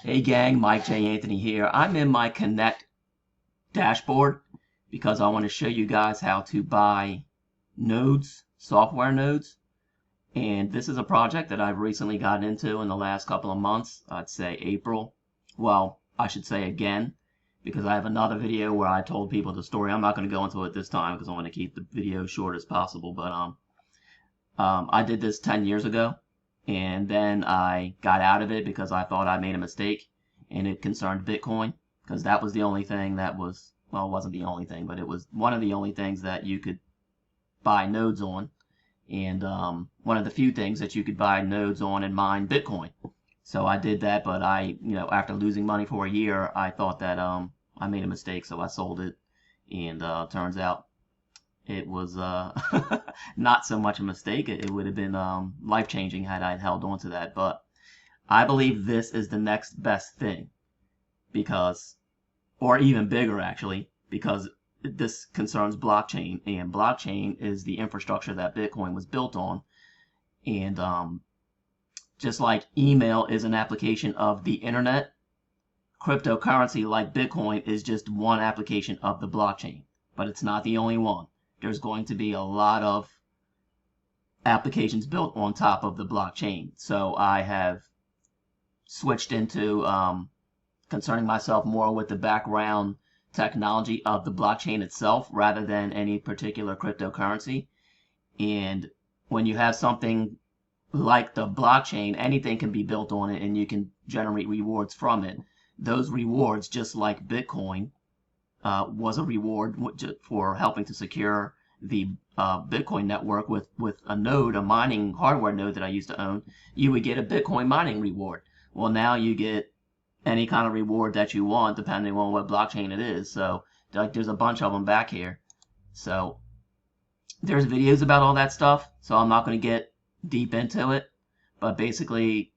Hey gang, Mike J. Anthony here. I'm in my Connect dashboard because I want to show you guys how to buy nodes, software nodes. And this is a project that I've recently gotten into in the last couple of months. I'd say April. Well, I should say again, because I have another video where I told people the story. I'm not going to go into it this time because I want to keep the video short as possible. But I did this 10 years ago, and then I got out of it because I thought I made a mistake, and it concerned Bitcoin, because that was the only thing that was, well, it wasn't the only thing, but it was one of the only things that you could buy nodes on, and one of the few things that you could buy nodes on and mine Bitcoin. So I did that, but after losing money for a year, I thought that I made a mistake, so I sold it, and turns out it was not so much a mistake. It would have been life changing had I held on to that. But I believe this is the next best thing because, or even bigger actually, because this concerns blockchain, and blockchain is the infrastructure that Bitcoin was built on. And just like email is an application of the internet, cryptocurrency like Bitcoin is just one application of the blockchain, but it's not the only one. There's going to be a lot of applications built on top of the blockchain. So I have switched into concerning myself more with the background technology of the blockchain itself rather than any particular cryptocurrency. And when you have something like the blockchain, anything can be built on it and you can generate rewards from it. Those rewards, just like Bitcoin, was a reward for helping to secure the Bitcoin network with a node, a mining hardware node that I used to own. You would get a Bitcoin mining reward. Well, now you get any kind of reward that you want depending on what blockchain it is. So like there's a bunch of them back here. So there's videos about all that stuff. So I'm not going to get deep into it. But basically,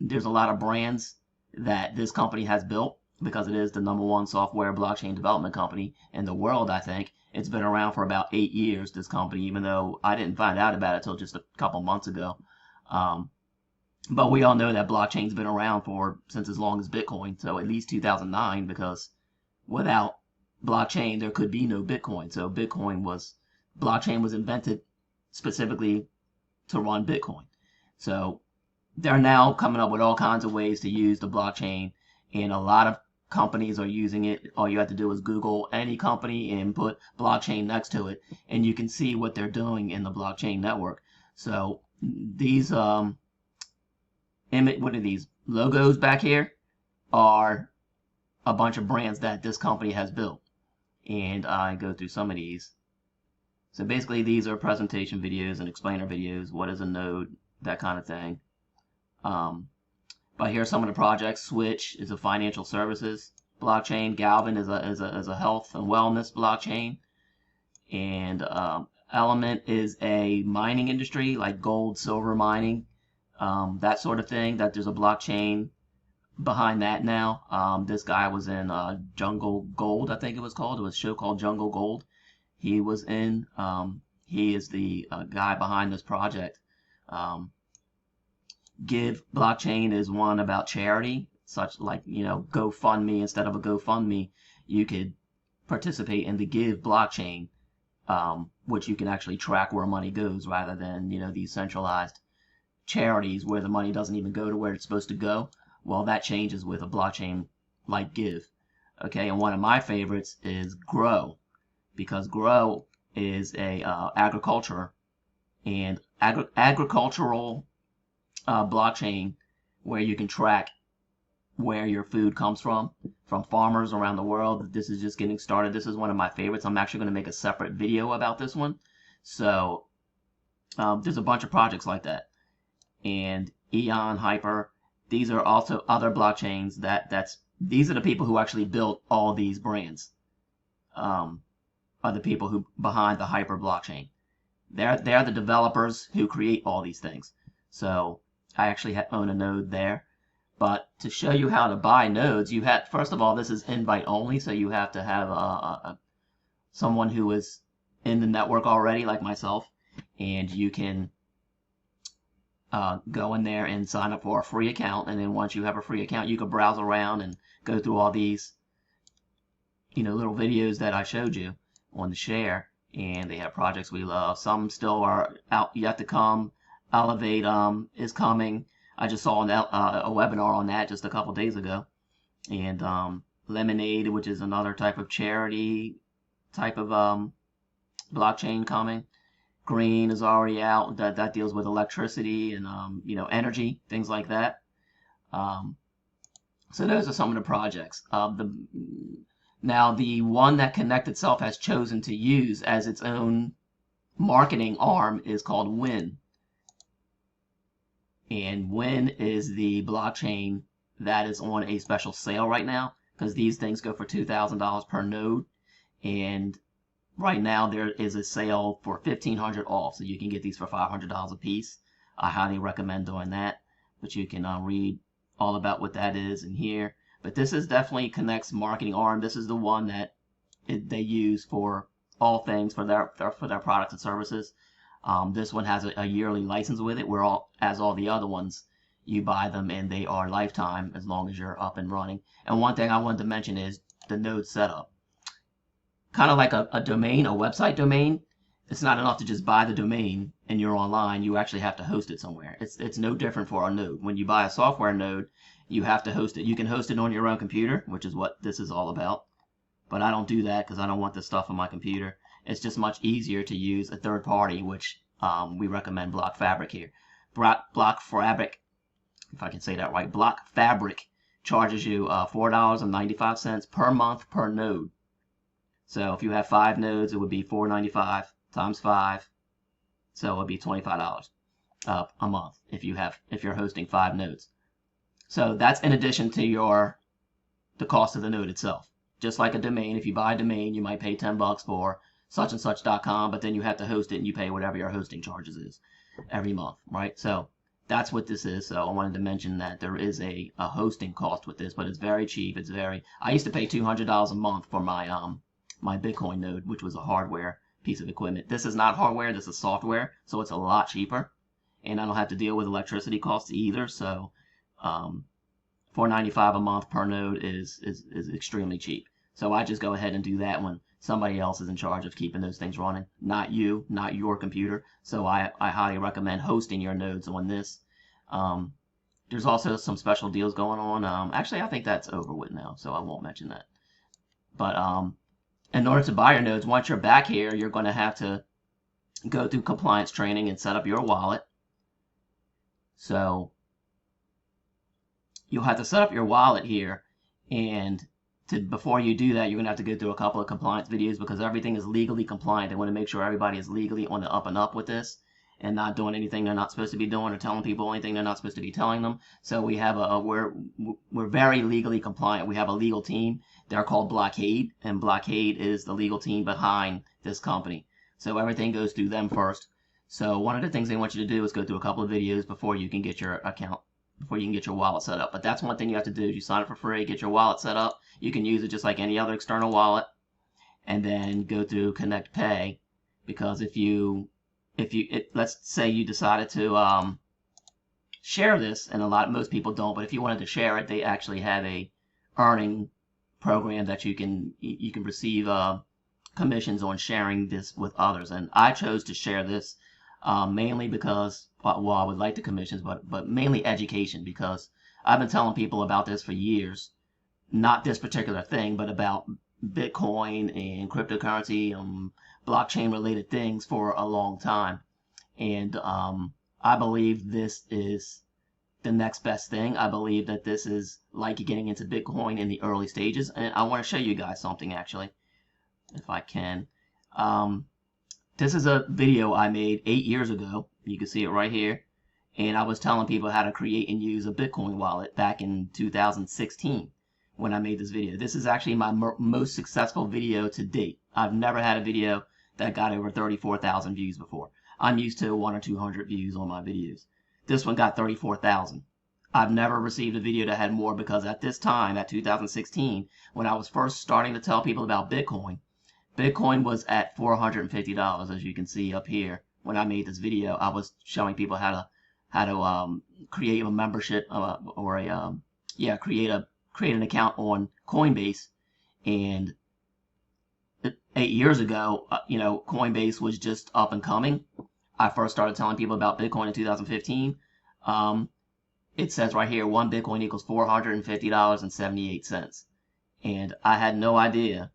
there's a lot of brands that this company has built because it is the #1 software blockchain development company in the world, I think. It's been around for about 8 years, this company, even though I didn't find out about it until just a couple months ago. But we all know that blockchain's been around for since as long as Bitcoin, so at least 2009, because without blockchain, there could be no Bitcoin. So blockchain was invented specifically to run Bitcoin. So they're now coming up with all kinds of ways to use the blockchain, and a lot of companies are using it. All you have to do is Google any company and put blockchain next to it, and you can see what they're doing in the blockchain network. So these what are these logos back here are a bunch of brands that this company has built, and I go through some of these. So basically, these are presentation videos and explainer videos. What is a node? That kind of thing. But here are some of the projects. Switch is a financial services blockchain. Galvin is a health and wellness blockchain. And Element is a mining industry, like gold, silver mining, that sort of thing. That there's a blockchain behind that now. This guy was in Jungle Gold, I think it was called. It was a show called Jungle Gold. He was in. He is the guy behind this project. Give blockchain is one about charity, such like, GoFundMe. Instead of a GoFundMe, you could participate in the Give blockchain, which you can actually track where money goes rather than, these centralized charities where the money doesn't even go to where it's supposed to go. Well, that changes with a blockchain like Give. Okay, and one of my favorites is Grow, because Grow is a agricultural blockchain where you can track where your food comes from farmers around the world. This is just getting started. This is one of my favorites. I'm actually going to make a separate video about this one. So there's a bunch of projects like that. And Eon, Hyper, these are also other blockchains these are the people who actually built all these brands. Are the people who behind the Hyper blockchain. They're the developers who create all these things. So I actually own a node there. But to show you how to buy nodes, first of all, this is invite only, so you have to have someone who is in the network already, like myself, and you can go in there and sign up for a free account, and then once you have a free account, you can browse around and go through all these, little videos that I showed you on the share. And they have projects we love. Some still are out yet to come. Elevate is coming. I just saw a webinar on that just a couple days ago. And Lemonade, which is another type of charity type of blockchain coming. Green is already out. That deals with electricity and energy, things like that. So those are some of the projects. Now the one that Connect itself has chosen to use as its own marketing arm is called Win. And Win is the blockchain that is on a special sale right now, because these things go for $2,000 per node. And right now there is a sale for $1,500 off, so you can get these for $500 a piece. I highly recommend doing that, but you can read all about what that is in here. But this is definitely Connect's marketing arm. This is the one that they use for all things for their products and services. This one has a yearly license with it, where as all the other ones, you buy them and they are lifetime as long as you're up and running. And one thing I wanted to mention is the node setup. Kind of like a domain, a website domain. It's not enough to just buy the domain and you're online. You actually have to host it somewhere. It's no different for a node. When you buy a software node, you have to host it. You can host it on your own computer, which is what this is all about. But I don't do that because I don't want this stuff on my computer. It's just much easier to use a third party, which we recommend BlockFabric here. BlockFabric, if I can say that right, BlockFabric charges you $4.95 per month per node. So if you have 5 nodes, it would be $4.95 times 5. So it would be $25 a month if you're hosting 5 nodes. So that's in addition to the cost of the node itself. Just like a domain, if you buy a domain, you might pay $10 for such and such.com, but then you have to host it and you pay whatever your hosting charges is every month, right? So that's what this is. So I wanted to mention that there is a hosting cost with this, but it's very cheap. I used to pay $200 a month for my Bitcoin node, which was a hardware piece of equipment. This is not hardware, this is software, so it's a lot cheaper. And I don't have to deal with electricity costs either, so $4.95 a month per node is extremely cheap. So I just go ahead and do that when somebody else is in charge of keeping those things running. Not you, not your computer. So I highly recommend hosting your nodes on this. There's also some special deals going on. Actually, I think that's over with now, so I won't mention that. But in order to buy your nodes, once you're back here, you're going to have to go through compliance training and set up your wallet. So you'll have to set up your wallet here, and before you do that, you're going to have to go through a couple of compliance videos, because everything is legally compliant. They want to make sure everybody is legally on the up and up with this and not doing anything they're not supposed to be doing or telling people anything they're not supposed to be telling them. So we have we're very legally compliant. We have a legal team. They're called Blockade, and Blockade is the legal team behind this company. So everything goes through them first. So one of the things they want you to do is go through a couple of videos before you can get your account, before you can get your wallet set up. But that's one thing you have to do. You sign up for free, get your wallet set up. You can use it just like any other external wallet, and then go through Connect Pay, because let's say you decided to share this, and most people don't, but if you wanted to share it, they actually have a earning program that you can receive commissions on sharing this with others. And I chose to share this mainly because, well, I would like the commissions, but mainly education, because I've been telling people about this for years. Not this particular thing, but about Bitcoin and cryptocurrency, blockchain related things for a long time. And I believe this is the next best thing. I believe that this is like getting into Bitcoin in the early stages. And I want to show you guys something, actually, if I can. This is a video I made 8 years ago. You can see it right here. And I was telling people how to create and use a Bitcoin wallet back in 2016 when I made this video. This is actually my most successful video to date. I've never had a video that got over 34,000 views before. I'm used to 100 or 200 views on my videos. This one got 34,000. I've never received a video that had more, because at this time, at 2016, when I was first starting to tell people about Bitcoin, Bitcoin was at $450, as you can see up here. When I made this video, I was showing people how how to create a membership or a create an account on Coinbase. And 8 years ago, Coinbase was just up and coming. I first started telling people about Bitcoin in 2015. It says right here, one Bitcoin equals $450.78. And I had no idea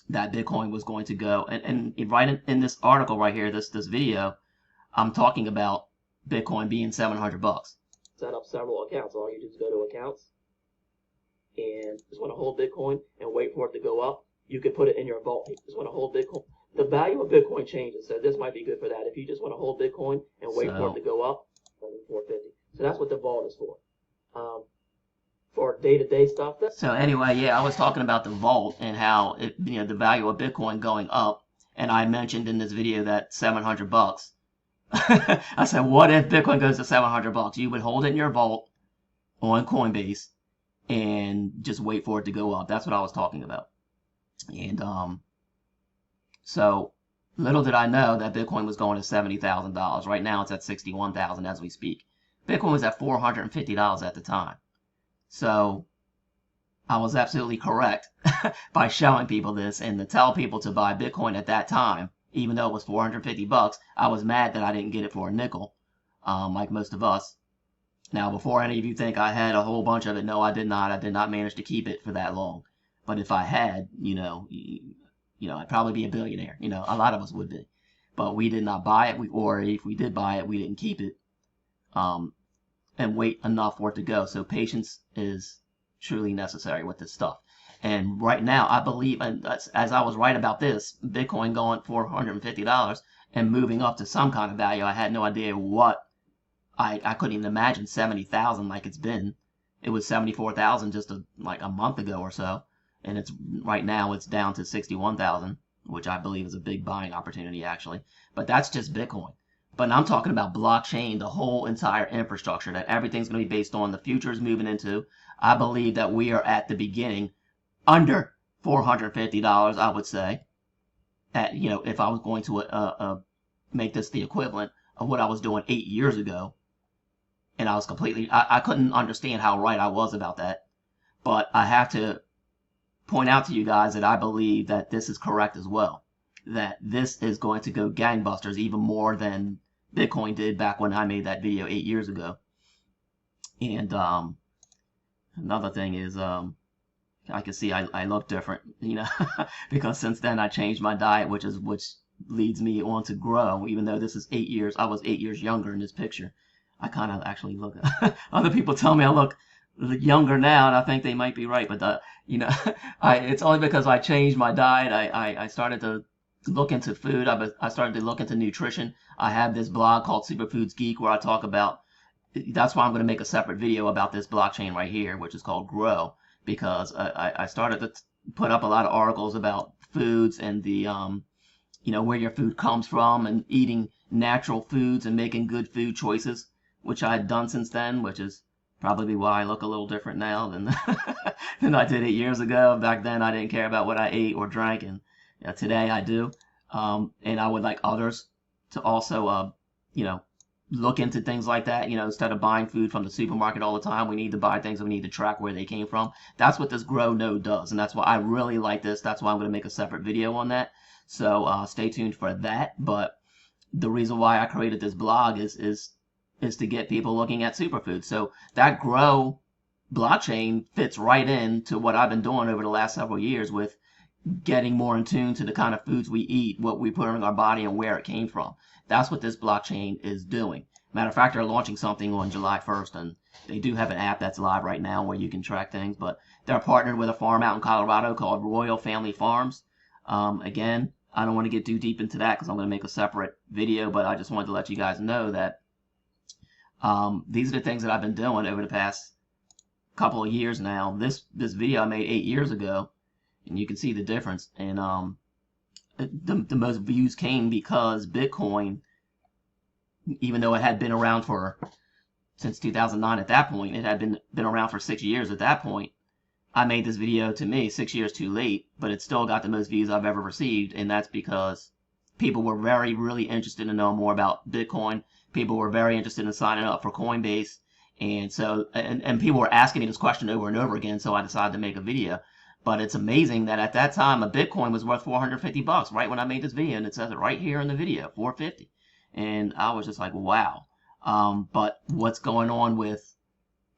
that Bitcoin was going to go. And right in this article right here, this video, I'm talking about Bitcoin being $700. Set up several accounts. All you do is go to accounts and just want to hold Bitcoin and wait for it to go up. You can put it in your vault. You just want to hold Bitcoin. The value of Bitcoin changes, so this might be good for that. If you just want to hold Bitcoin and wait for it to go up, $450. So that's what the vault is for. For day-to-day stuff. So anyway, yeah, I was talking about the vault and how the value of Bitcoin going up, and I mentioned in this video that $700. I said, what if Bitcoin goes to $700? You would hold it in your vault on Coinbase and just wait for it to go up. That's what I was talking about. And so little did I know that Bitcoin was going to $70,000. Right now it's at $61,000 as we speak. Bitcoin was at $450 at the time. So I was absolutely correct by showing people this, and to tell people to buy Bitcoin at that time, even though it was $450. I was mad that I didn't get it for a nickel, like most of us. Now, before any of you think I had a whole bunch of it, no, I did not. I did not manage to keep it for that long. But if I had, I'd probably be a billionaire. A lot of us would be. But we did not buy it, or if we did buy it, we didn't keep it. And wait enough for it to go. So patience is truly necessary with this stuff. And right now, I believe, and as I was right about this, Bitcoin going $450 and moving up to some kind of value, I had no idea what. I couldn't even imagine 70,000 like it's been. It was 74,000 just like a month ago or so, and it's right now it's down to 61,000, which I believe is a big buying opportunity actually. But that's just Bitcoin. But I'm talking about blockchain, the whole entire infrastructure that everything's going to be based on, the future is moving into. I believe that we are at the beginning, under $450, I would say. If I was going to make this the equivalent of what I was doing 8 years ago, and I was I couldn't understand how right I was about that. But I have to point out to you guys that I believe that this is correct as well. That this is going to go gangbusters even more than Bitcoin did back when I made that video 8 years ago. And another thing is I can see I look different, because since then I changed my diet, which leads me on to grow. Even though this is 8 years, I was 8 years younger in this picture. I kind of actually look. Other people tell me I look younger now, and I think they might be right. But it's only because I changed my diet. I started to look into food. I started to look into nutrition. I have this blog called Superfoods Geek where I talk about. That's why I'm going to make a separate video about this blockchain right here, which is called Grow, because I started to put up a lot of articles about foods and the where your food comes from and eating natural foods and making good food choices, which I had done since then, which is probably why I look a little different now than than I did 8 years ago. Back then, I didn't care about what I ate or drank, and today I do. And I would like others to also, look into things like that. Instead of buying food from the supermarket all the time, we need to buy things and we need to track where they came from. That's what this Grow node does, and that's why I really like this. That's why I'm going to make a separate video on that. So stay tuned for that. But the reason why I created this blog is to get people looking at superfoods. So that Grow blockchain fits right into what I've been doing over the last several years with getting more in tune to the kind of foods we eat, what we put in our body, and where it came from. That's what this blockchain is doing. Matter of fact, they're launching something on July 1st, and they do have an app that's live right now where you can track things, but they're partnered with a farm out in Colorado called Royal Family Farms. Again, I don't want to get too deep into that because I'm going to make a separate video, but I just wanted to let you guys know that these are the things that I've been doing over the past couple of years now. This video I made 8 years ago, and you can see the difference. And the most views came because Bitcoin, even though it had been around since 2009 at that point, it had been around for 6 years at that point. I made this video, to me, 6 years too late, but it still got the most views I've ever received, and that's because people were really interested to know more about Bitcoin. People were very interested in signing up for Coinbase. And so, and people were asking me this question over and over again, so I decided to make a video. But it's amazing that at that time, a Bitcoin was worth 450 bucks, right when I made this video, and it says it right here in the video, 450. And I was just like, wow. But what's going on with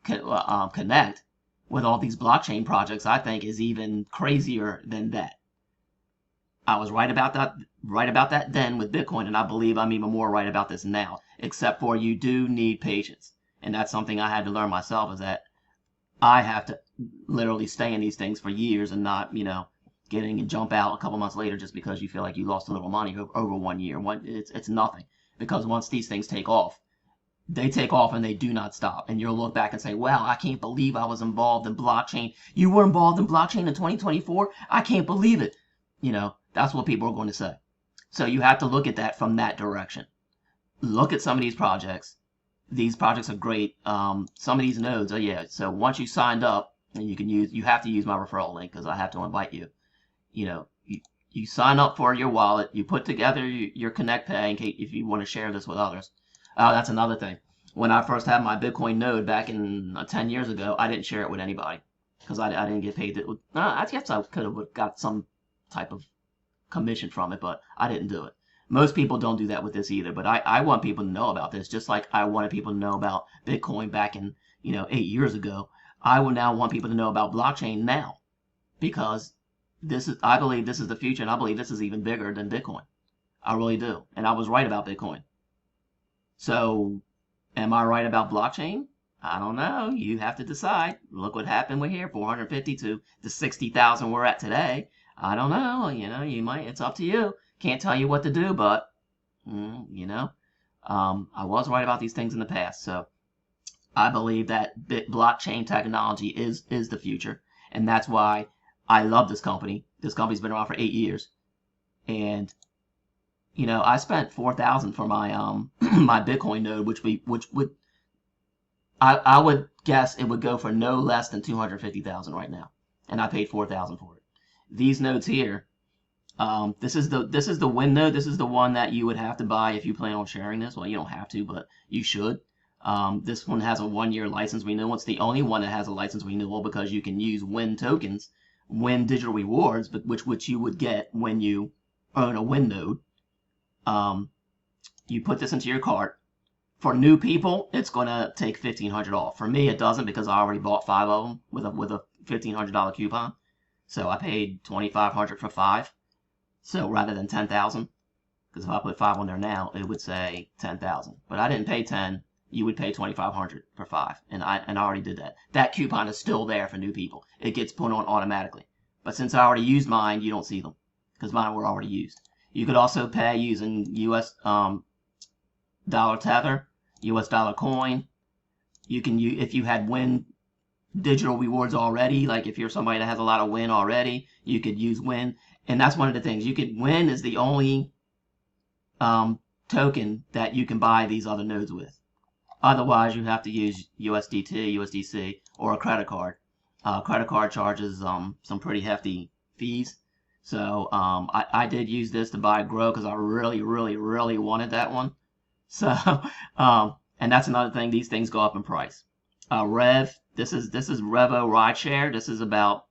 Connect, with all these blockchain projects, I think is even crazier than that. I was right about that then with Bitcoin, and I believe I'm even more right about this now, except for you do need patience. And that's something I had to learn myself, is that I have to literally stay in these things for years and not, getting and jump out a couple months later just because you feel like you lost a little money over 1 year. It's nothing, because once these things take off, they take off and they do not stop. And you'll look back and say, wow, I can't believe I was involved in blockchain. You were involved in blockchain in 2024? I can't believe it. That's what people are going to say. So you have to look at that from that direction. Look at some of these projects. These projects are great. Some of these nodes, so once you signed up, and you have to use my referral link because I have to invite you. You sign up for your wallet, you put together your Connect Pay in case if you want to share this with others. That's another thing. When I first had my Bitcoin node back in 10 years ago, I didn't share it with anybody because I didn't get paid. I guess I could have got some type of commission from it, but I didn't do it. Most people don't do that with this either, but I want people to know about this, just like I wanted people to know about Bitcoin back in 8 years ago. I will now want people to know about blockchain now, because I believe this is the future, and I believe this is even bigger than Bitcoin. I really do, and I was right about Bitcoin. So, am I right about blockchain? I don't know. You have to decide. Look what happened with here, 450 to the 60,000 we're at today. I don't know. You might. It's up to you. Can't tell you what to do, but I was right about these things in the past. So I believe that blockchain technology is the future, and that's why I love this company. This company's been around for 8 years, and I spent $4,000 for my my Bitcoin node, which would I would guess it would go for no less than 250,000 right now, and I paid $4,000 for it. These nodes here, this is the Win node. This is the one that you would have to buy if you plan on sharing this. Well, you don't have to, but you should. This one has a 1-year license renewal. It's the only one that has a license renewal because you can use Win tokens, Win digital rewards, but which you would get when you own a Win node. You put this into your cart. For new people, it's going to take $1,500 off. For me, it doesn't, because I already bought 5 of them with a $1,500 coupon. So I paid $2,500 for 5. So rather than 10,000, because if I put 5 on there now, it would say 10,000. But I didn't pay 10. You would pay $2,500 for 5, and I already did that. That coupon is still there for new people. It gets put on automatically. But since I already used mine, you don't see them because mine were already used. You could also pay using US dollar tether, US dollar coin. You can if you had Win digital rewards already, like if you're somebody that has a lot of Win already, you could use Win. And that's one of the things. Win is the only token that you can buy these other nodes with. Otherwise, you have to use USDT, USDC, or a credit card. Credit card charges some pretty hefty fees. So I did use this to buy Grow because I really, really, really wanted that one. So and that's another thing. These things go up in price. Rev, this is Revo Rideshare. This is about,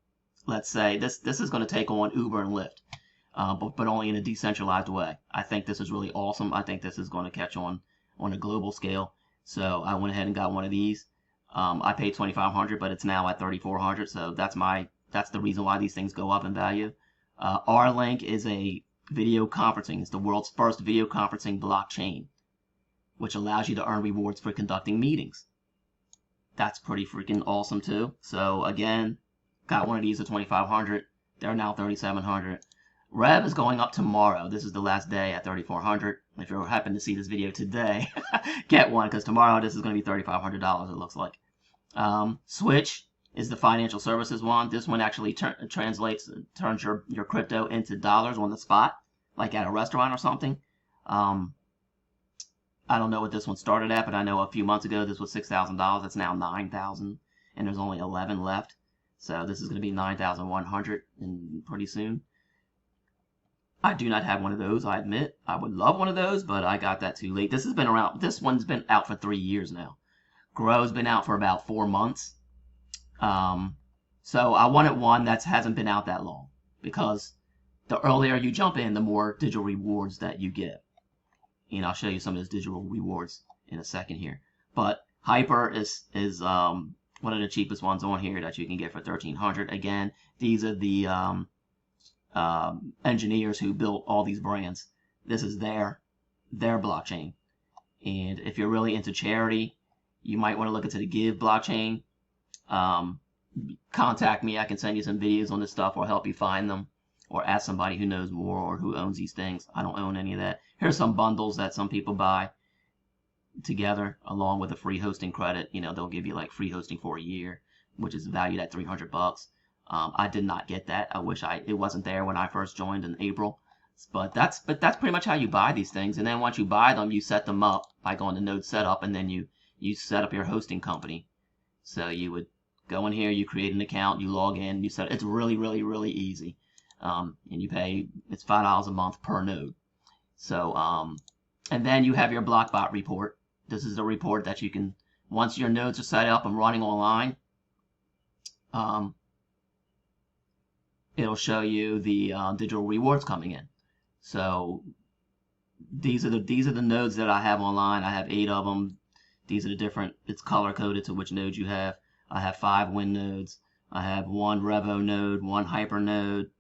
let's say, this is going to take on Uber and Lyft, but only in a decentralized way. I think this is really awesome. I think this is going to catch on a global scale. So I went ahead and got one of these. I paid $2,500, but it's now at $3,400. So that's the reason why these things go up in value. R-Link is a video conferencing. It's the world's first video conferencing blockchain, which allows you to earn rewards for conducting meetings. That's pretty freaking awesome too. So again, got one of these at $2,500. They're now $3,700. Rev is going up tomorrow. This is the last day at $3,400. If you happen to see this video today, get one, because tomorrow this is going to be $3,500, it looks like. Switch is the financial services one. This one actually turns your crypto into dollars on the spot, like at a restaurant or something. I don't know what this one started at, but I know a few months ago this was $6,000. It's now $9,000, and there's only 11 left. So this is going to be $9,100 pretty soon. I do not have one of those, I admit. I would love one of those, but I got that too late. This has been around, this one's been out for 3 years now. Grow's been out for about 4 months. So I wanted one that hasn't been out that long, because the earlier you jump in, the more digital rewards that you get. And I'll show you some of those digital rewards in a second here. But Hyper is one of the cheapest ones on here that you can get for $1,300. Again, these are the engineers who built all these brands. This is their blockchain. And if you're really into charity, you might want to look into the Give blockchain. Contact me. I can send you some videos on this stuff or help you find them, or ask somebody who knows more or who owns these things. I don't own any of that. Here's some bundles that some people buy together along with a free hosting credit. You know, they'll give you like free hosting for a year, which is valued at $300. I did not get that. I wish it wasn't there when I first joined in April. But that's pretty much how you buy these things. And then once you buy them, you set them up by going to Node Setup, and then you set up your hosting company. So you would go in here, you create an account, you log in, you set. It's really, really, really easy. And you pay, it's $5 a month per node. So and then you have your Blockbot report. This is the report that you can, once your nodes are set up and running online, it'll show you the digital rewards coming in. So these are the nodes that I have online. I have 8 of them. These are the different, it's color coded to which nodes you have. I have 5 Win nodes. I have 1 Revo node, 1 Hyper node,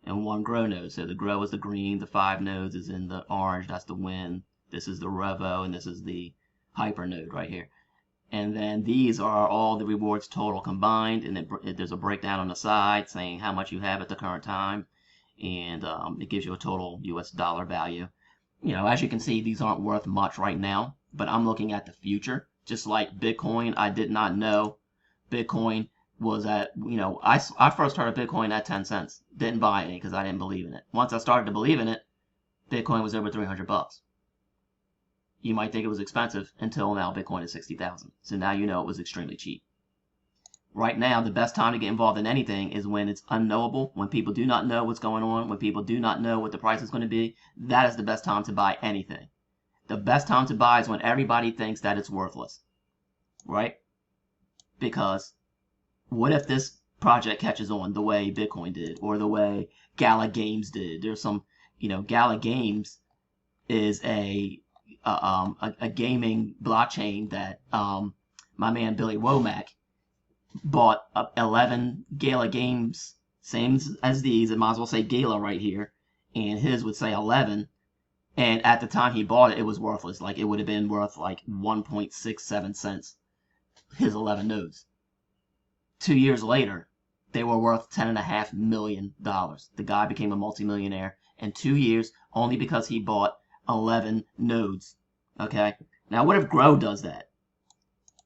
and 1 Grow node. So the Grow is the green, the 5 nodes is in the orange, that's the Win. This is the Revo, and this is the Hyper node right here. And then these are all the rewards total combined, and there's a breakdown on the side saying how much you have at the current time, and it gives you a total US dollar value. You know, as you can see, these aren't worth much right now, but I'm looking at the future. Just like Bitcoin, I did not know Bitcoin was at, you know, I first started Bitcoin at 10 cents. Didn't buy any because I didn't believe in it. Once I started to believe in it, Bitcoin was over $300. You might think it was expensive until now Bitcoin is 60,000. So now you know it was extremely cheap. Right now, the best time to get involved in anything is when it's unknowable, when people do not know what's going on, when people do not know what the price is going to be. That is the best time to buy anything. The best time to buy is when everybody thinks that it's worthless, right? Because what if this project catches on the way Bitcoin did, or the way Gala Games did? There's some, you know, Gala Games is a gaming blockchain that my man Billy Womack bought 11 Gala Games, same as these. It might as well say Gala right here, and his would say 11. And at the time he bought it, it was worthless. Like, it would have been worth like 1.67 cents. His 11 nodes. 2 years later, they were worth $10.5 million. The guy became a multimillionaire in 2 years only because he bought 11 nodes. Okay? Now, what if Grow does that?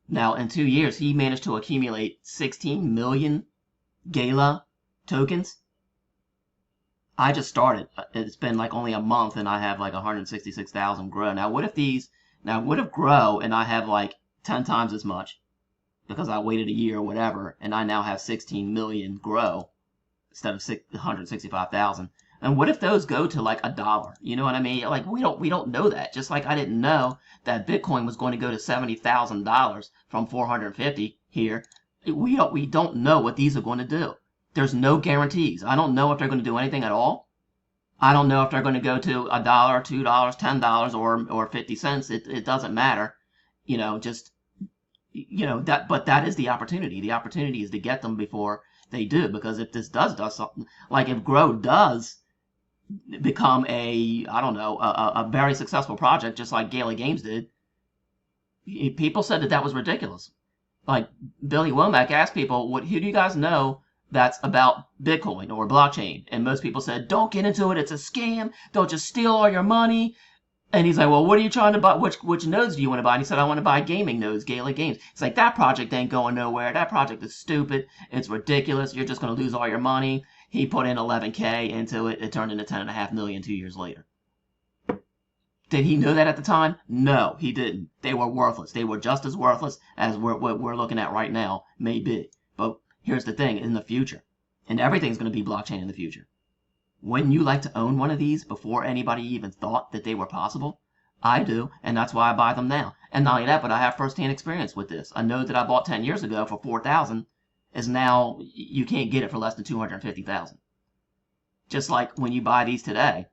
Now, in 2 years, he managed to accumulate 16 million Gala tokens. I just started. It's been like only a month, and I have like 166,000 Grow. Now, what if Grow and I have like 10 times as much because I waited a year or whatever, and I now have 16 million Grow instead of 165,000? And what if those go to like $1? You know what I mean? Like, we don't know that. Just like I didn't know that Bitcoin was going to go to $70,000 from 450 here. We don't know what these are going to do. There's no guarantees. I don't know if they're going to do anything at all. I don't know if they're going to go to $1, $2, $10, or 50 cents. It doesn't matter. You know, just, you know, that, but that is the opportunity. The opportunity is to get them before they do, because if this does something, like if Grow does become a very successful project, just like Gala Games did, people said that was ridiculous. Like, Billy Womack asked people, who do you guys know that's about Bitcoin or blockchain? And most people said, don't get into it, it's a scam, they'll just steal all your money. And he's like, well, what are you trying to buy? Which nodes do you want to buy? And he said, I want to buy gaming nodes, Gala Games. It's like, that project ain't going nowhere. That project is stupid. It's ridiculous. You're just going to lose all your money. He put in 11K into it. It turned into 10.5 million 2 years later. Did he know that at the time? No, he didn't. They were worthless. They were just as worthless as what we're looking at right now may be. But here's the thing, in the future, and everything's going to be blockchain in the future. Wouldn't you like to own one of these before anybody even thought that they were possible? I do, and that's why I buy them now. And not only that, but I have first-hand experience with this. A node that I bought 10 years ago for $4,000 is now, you can't get it for less than $250,000. Just like when you buy these today,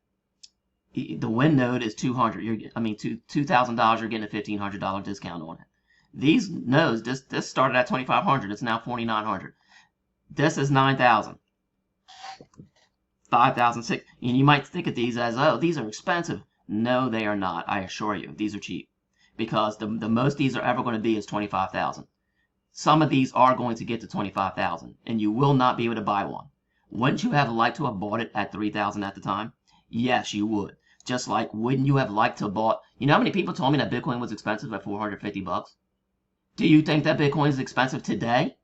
the Win node is $200. $2,000. You're getting a $1,500 discount on it. These nodes, this started at $2,500. It's now $4,900. This is $9,000. 5,006. And you might think of these as, oh, these are expensive. No, they are not. I assure you, these are cheap, because the most these are ever going to be is 25,000. Some of these are going to get to 25,000, and you will not be able to buy one. Wouldn't you have liked to have bought it at 3,000 at the time? Yes, you would. Just like, wouldn't you have liked to have bought? You know how many people told me that Bitcoin was expensive at $450? Do you think that Bitcoin is expensive today?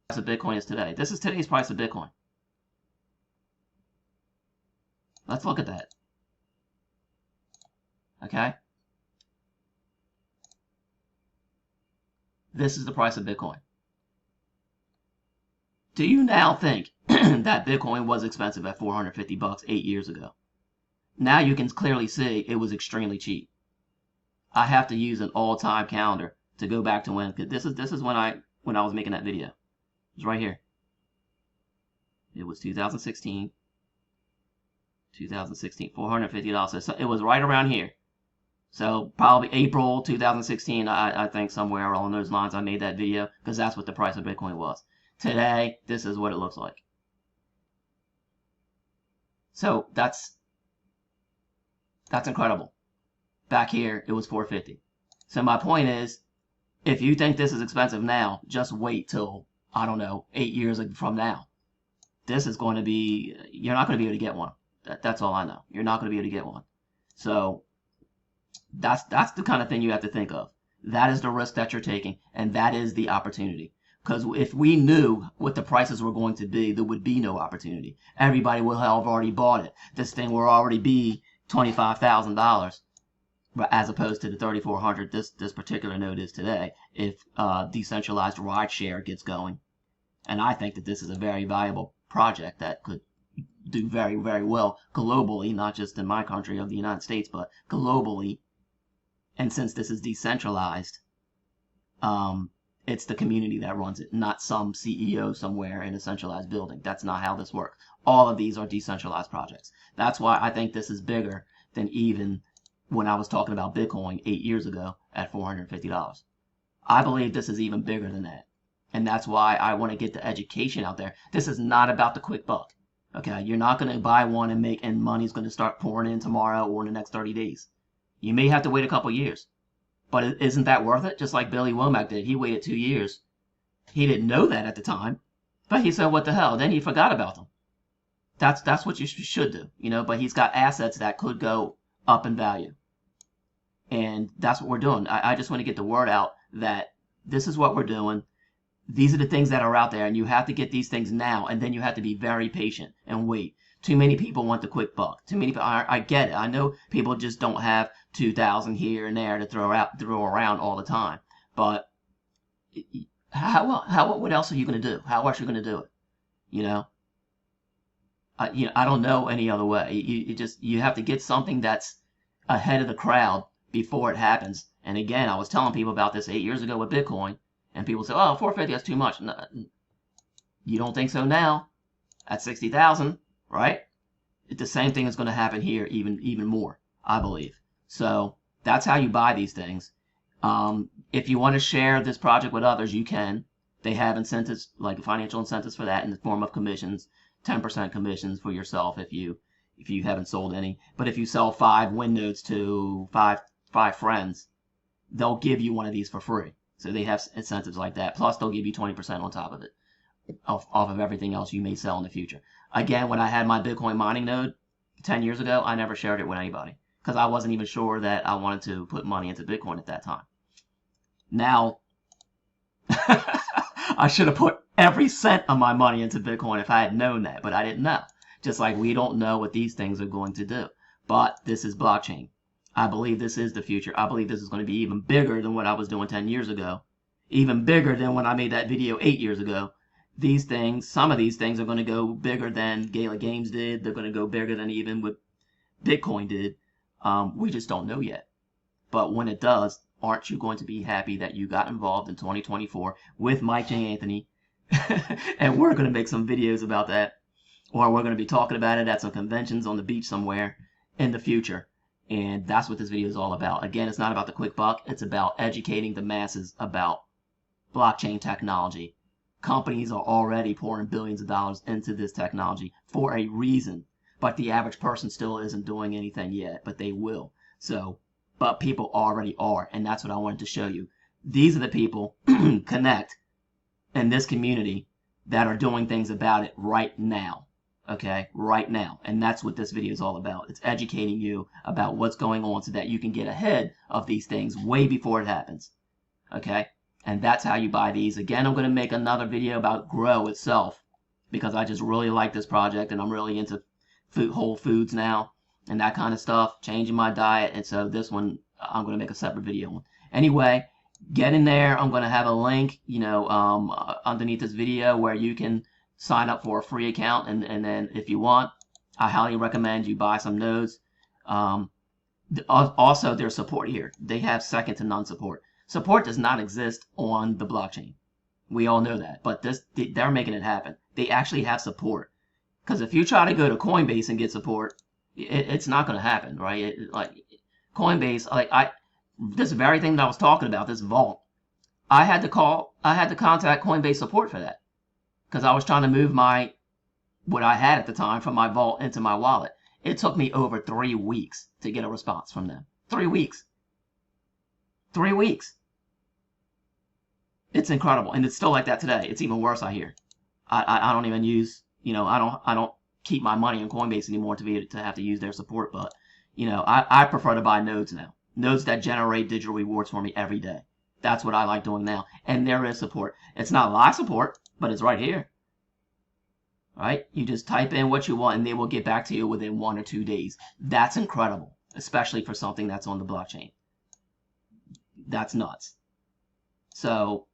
The price of Bitcoin is today. This is today's price of Bitcoin. Let's look at that. Okay? This is the price of Bitcoin. Do you now think that Bitcoin was expensive at $450 8 years ago? Now you can clearly see it was extremely cheap. I have to use an all-time calendar to go back to when, because this is when I was making that video. It was right here. It was 2016. $450. So it was right around here. So probably April 2016, I think somewhere along those lines I made that video, because that's what the price of Bitcoin was. Today, this is what it looks like. So that's incredible. Back here, it was $450. So my point is, if you think this is expensive now, just wait till, I don't know, 8 years from now. This is going to be, you're not going to be able to get one. That's all I know. You're not going to be able to get one. So that's the kind of thing you have to think of. That is the risk that you're taking, and that is the opportunity. Because if we knew what the prices were going to be, there would be no opportunity. Everybody will have already bought it. This thing will already be $25,000, as opposed to the $3,400 this particular node is today, if decentralized rideshare gets going. And I think that this is a very valuable project that could do very, very well globally, not just in my country of the United States, but globally. And since this is decentralized, it's the community that runs it, not some CEO somewhere in a centralized building. That's not how this works. All of these are decentralized projects. That's why I think this is bigger than even when I was talking about Bitcoin 8 years ago at $450. I believe this is even bigger than that. And that's why I want to get the education out there. This is not about the quick buck. Okay, you're not going to buy one and money's going to start pouring in tomorrow or in the next 30 days. You may have to wait a couple years. But isn't that worth it? Just like Billy Womack did. He waited 2 years. He didn't know that at the time. But he said, what the hell? Then he forgot about them. That's what you should do. But he's got assets that could go up in value. And that's what we're doing. I just want to get the word out that this is what we're doing. These are the things that are out there, and you have to get these things now, and then you have to be very patient and wait. Too many people want the quick buck. Too many people. I get it. I know people just don't have 2,000 here and there to throw around all the time. But what else are you going to do? How else are you going to do it? I don't know any other way. You have to get something that's ahead of the crowd before it happens. And again, I was telling people about this 8 years ago with Bitcoin. And people say, oh, 450, that's too much. No, you don't think so now? At 60,000, right? The same thing is going to happen here, even more, I believe. So that's how you buy these things. If you want to share this project with others, you can. They have incentives, like financial incentives for that in the form of commissions, 10% commissions for yourself if you haven't sold any. But if you sell 5 Win nodes to five friends, they'll give you one of these for free. So they have incentives like that. Plus, they'll give you 20% on top of it, off of everything else you may sell in the future. Again, when I had my Bitcoin mining node 10 years ago, I never shared it with anybody because I wasn't even sure that I wanted to put money into Bitcoin at that time. Now, I should have put every cent of my money into Bitcoin if I had known that, but I didn't know. Just like we don't know what these things are going to do. But this is blockchain. I believe this is the future. I believe this is going to be even bigger than what I was doing 10 years ago. Even bigger than when I made that video 8 years ago. these things, some of these things are going to go bigger than Gala Games did. They're going to go bigger than even what Bitcoin did. We just don't know yet. But when it does, aren't you going to be happy that you got involved in 2024 with Mike J. Anthony? And we're going to make some videos about that, or we're going to be talking about it at some conventions on the beach somewhere in the future. And that's what this video is all about. Again, it's not about the quick buck. It's about educating the masses about blockchain technology. Companies are already pouring billions of dollars into this technology for a reason, but the average person still isn't doing anything yet, but they will. So, but people already are, and that's what I wanted to show you. These are the people connect in this community that are doing things about it right now. Okay, right now. And that's what this video is all about. It's educating you about what's going on so that you can get ahead of these things way before it happens. Okay, and that's how you buy these. Again, I'm going to make another video about Grow itself because I just really like this project and I'm really into whole foods now and that kind of stuff, changing my diet. And so this one I'm going to make a separate video on. Anyway, get in there. I'm going to have a link, underneath this video where you can sign up for a free account, and then if you want, I highly recommend you buy some nodes. Also, there's support here. They have second to none support. Support does not exist on the blockchain. We all know that, but they're making it happen. They actually have support. Because if you try to go to Coinbase and get support, it's not going to happen, right? Coinbase, this very thing that I was talking about, this vault, I had to contact Coinbase support for that. Because I was trying to move what I had at the time from my vault into my wallet. It took me over 3 weeks to get a response from them. 3 weeks. 3 weeks. It's incredible. And it's still like that today. It's even worse, I hear. I don't even use, I don't keep my money on Coinbase anymore to have to use their support. But, I prefer to buy nodes now. Nodes that generate digital rewards for me every day. That's what I like doing now. And there is support. It's not live support, but it's right here. Right? You just type in what you want and they will get back to you within 1 or 2 days. That's incredible, especially for something that's on the blockchain. That's nuts. So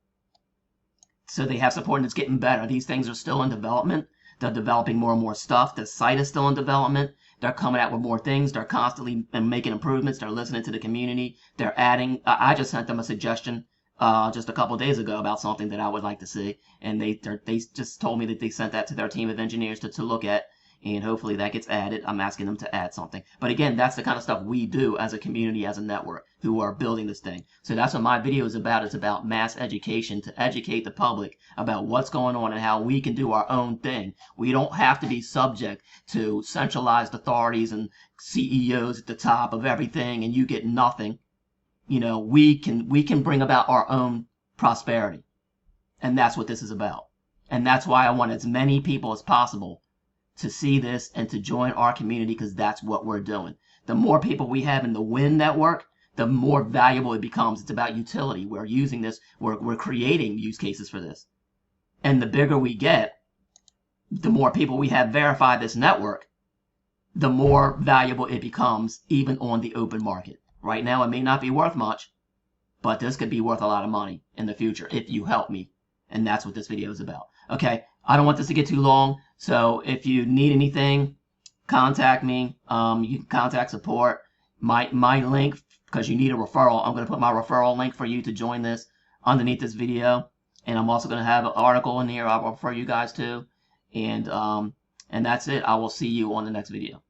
they have support and it's getting better. These things are still in development. They're developing more and more stuff. The site is still in development. They're coming out with more things. They're constantly making improvements. They're listening to the community. They're adding. I just sent them a suggestion just a couple of days ago about something that I would like to see, and they just told me that they sent that to their team of engineers to look at, and hopefully that gets added. I'm asking them to add something. But again, that's the kind of stuff we do as a community, as a network, who are building this thing. So that's what my video is about. It's about mass education, to educate the public about what's going on and how we can do our own thing. We don't have to be subject to centralized authorities and CEOs at the top of everything and you get nothing. We can bring about our own prosperity. And that's what this is about. And that's why I want as many people as possible to see this and to join our community, because that's what we're doing. The more people we have in the WIN network, the more valuable it becomes. It's about utility. We're using this. We're creating use cases for this. And the bigger we get, the more people we have verify this network, the more valuable it becomes even on the open market. Right now, it may not be worth much, but this could be worth a lot of money in the future if you help me. And that's what this video is about. Okay, I don't want this to get too long, so if you need anything, contact me. You can contact support. My link, because you need a referral, I'm going to put my referral link for you to join this underneath this video. And I'm also going to have an article in here I'll refer you guys to. And that's it. I will see you on the next video.